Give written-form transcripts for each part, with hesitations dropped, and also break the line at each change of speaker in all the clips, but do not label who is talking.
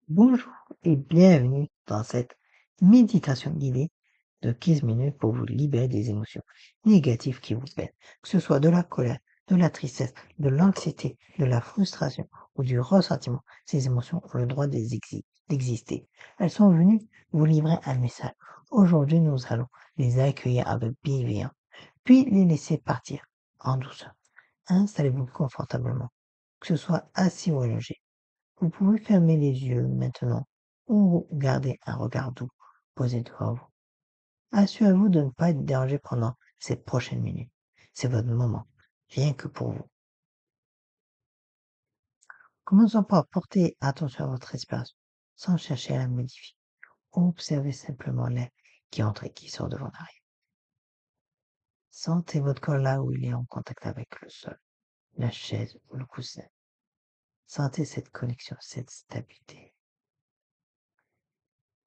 Bonjour et bienvenue dans cette méditation guidée de 15 minutes pour vous libérer des émotions négatives qui vous peinent, que ce soit de la colère, de la tristesse, de l'anxiété, de la frustration ou du ressentiment. Ces émotions ont le droit d'exister. Elles sont venues vous livrer un message. Aujourd'hui, nous allons les accueillir avec bienveillance, puis les laisser partir en douceur. Installez-vous confortablement, que ce soit assis ou allongé. Vous pouvez fermer les yeux maintenant ou garder un regard doux posé devant vous. Assurez-vous de ne pas être dérangé pendant ces prochaines minutes. C'est votre moment, rien que pour vous. Commençons par porter attention à votre respiration, sans chercher à la modifier. Observez simplement l'air qui entre et qui sort de vos narines. Sentez votre corps là où il est en contact avec le sol, la chaise ou le coussin. Sentez cette connexion, cette stabilité.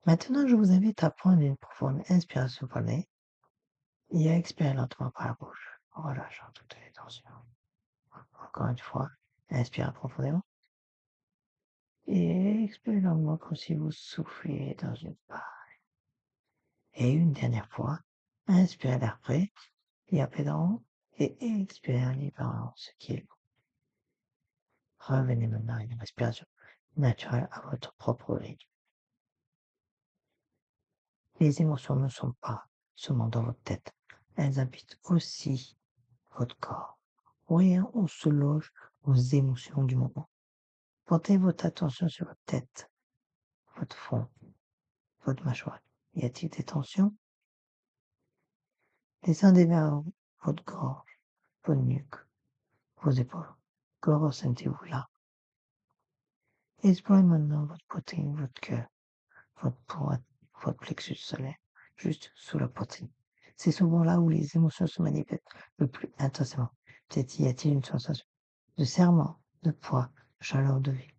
Maintenant, je vous invite à prendre une profonde inspiration par le nez et à expirer lentement par la bouche, en relâchant toutes les tensions. Encore une fois, inspirez profondément et expirez lentement comme si vous souffliez dans une paille. Et une dernière fois, inspirez l'air frais et à d'en haut et expirez en libérant ce qui est lourd. Revenez maintenant à une respiration naturelle à votre propre rythme. Les émotions ne sont pas seulement dans votre tête, elles habitent aussi votre corps. Voyez où se logent vos émotions du moment. Portez votre attention sur votre tête, votre front, votre mâchoire. Y a-t-il des tensions? Descendez vers votre gorge, votre nuque, vos épaules. Que ressentez-vous là? Explorez maintenant votre poitrine, votre cœur, votre poitrine, votre plexus solaire, juste sous la poitrine. C'est souvent là où les émotions se manifestent le plus intensément. Peut-être y a-t-il une sensation de serrement, de poids, de chaleur, de vie.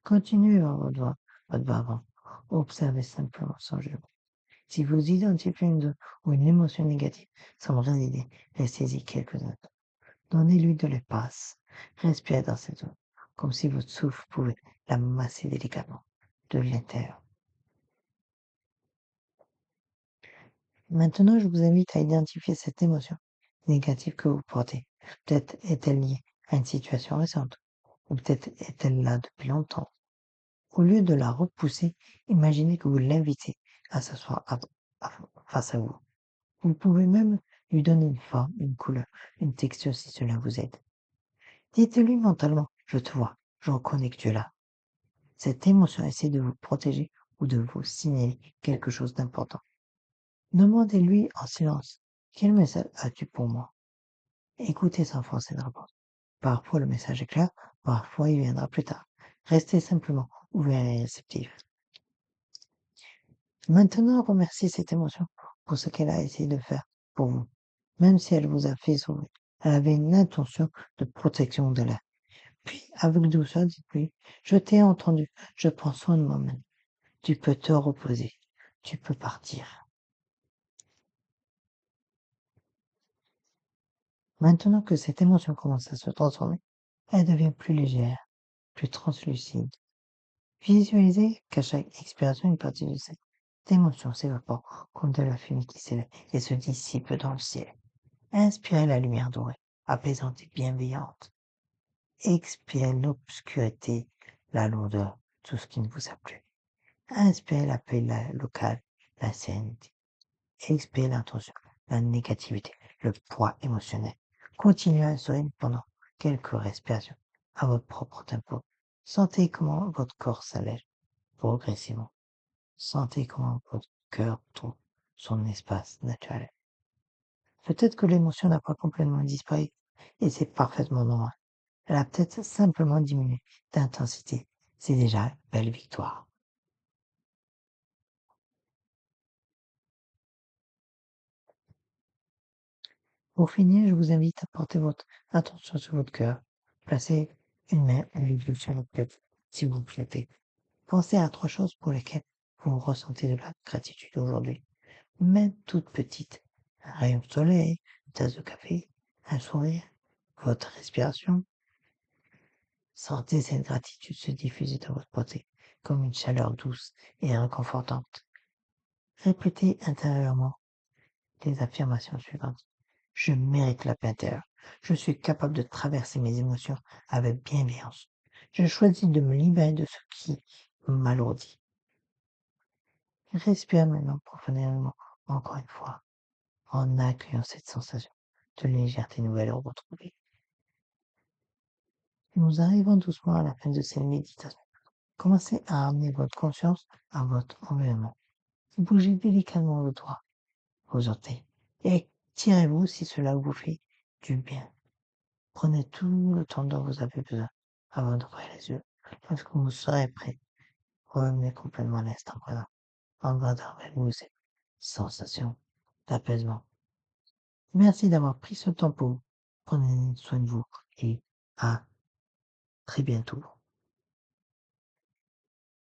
Continuez vers votre bas avant. Observez simplement sans jugement. Si vous identifiez une zone ou une émotion négative sans résider, laissez-y quelques instants. Donnez-lui de l'espace. Respirez dans cette zone, comme si votre souffle pouvait la masser délicatement de l'intérieur. Maintenant, je vous invite à identifier cette émotion négative que vous portez. Peut-être est-elle liée à une situation récente, ou peut-être est-elle là depuis longtemps. Au lieu de la repousser, imaginez que vous l'invitez à s'asseoir face à vous. Vous pouvez même lui donner une forme, une couleur, une texture si cela vous aide. Dites-lui mentalement, je te vois, je reconnais que tu es là. Cette émotion essaie de vous protéger ou de vous signaler quelque chose d'important. Demandez-lui en silence, quel message as-tu pour moi? Écoutez sans forcer de réponse. Parfois le message est clair, parfois il viendra plus tard. Restez simplement ouvert et réceptif. Maintenant, remerciez cette émotion pour ce qu'elle a essayé de faire pour vous. Même si elle vous a fait sourire, elle avait une intention de protection de l'air. Puis, avec douceur, dites-lui, je t'ai entendu, je prends soin de moi-même. Tu peux te reposer, tu peux partir. Maintenant que cette émotion commence à se transformer, elle devient plus légère, plus translucide. Visualisez qu'à chaque expiration, une partie de cette émotion s'évapore comme de la fumée qui s'élève et se dissipe dans le ciel. Inspirez la lumière dorée, apaisante et bienveillante. Expirez l'obscurité, la lourdeur, tout ce qui ne vous a plu. Inspirez la paix locale, la sérénité. Expirez l'intention, la négativité, le poids émotionnel. Continuez à sourire pendant quelques respirations à votre propre tempo. Sentez comment votre corps s'allège progressivement. Sentez comment votre cœur trouve son espace naturel. Peut-être que l'émotion n'a pas complètement disparu et c'est parfaitement normal. Elle a peut-être simplement diminué d'intensité. C'est déjà une belle victoire. Pour finir, je vous invite à porter votre attention sur votre cœur. Placez une main ou les deux sur votre tête, si vous le souhaitez. Pensez à trois choses pour lesquelles vous ressentez de la gratitude aujourd'hui, même toutes petites. Un rayon de soleil, une tasse de café, un sourire, votre respiration. Sentez cette gratitude se diffuser dans votre pensée, comme une chaleur douce et réconfortante. Répétez intérieurement les affirmations suivantes. Je mérite la paix intérieure. Je suis capable de traverser mes émotions avec bienveillance. Je choisis de me libérer de ce qui m'alourdit. Respire maintenant profondément, encore une fois, en accueillant cette sensation de légèreté nouvelle retrouvée. Nous arrivons doucement à la fin de cette méditation. Commencez à ramener votre conscience à votre environnement. Bougez délicatement le doigt, vos orteils, et tirez-vous si cela vous fait du bien. Prenez tout le temps dont vous avez besoin avant d'ouvrir les yeux. Lorsque vous serez prêt, revenez complètement à l'instant présent, en gardant avec vous cette sensation d'apaisement. Merci d'avoir pris ce temps pour vous. Prenez soin de vous et à très bientôt.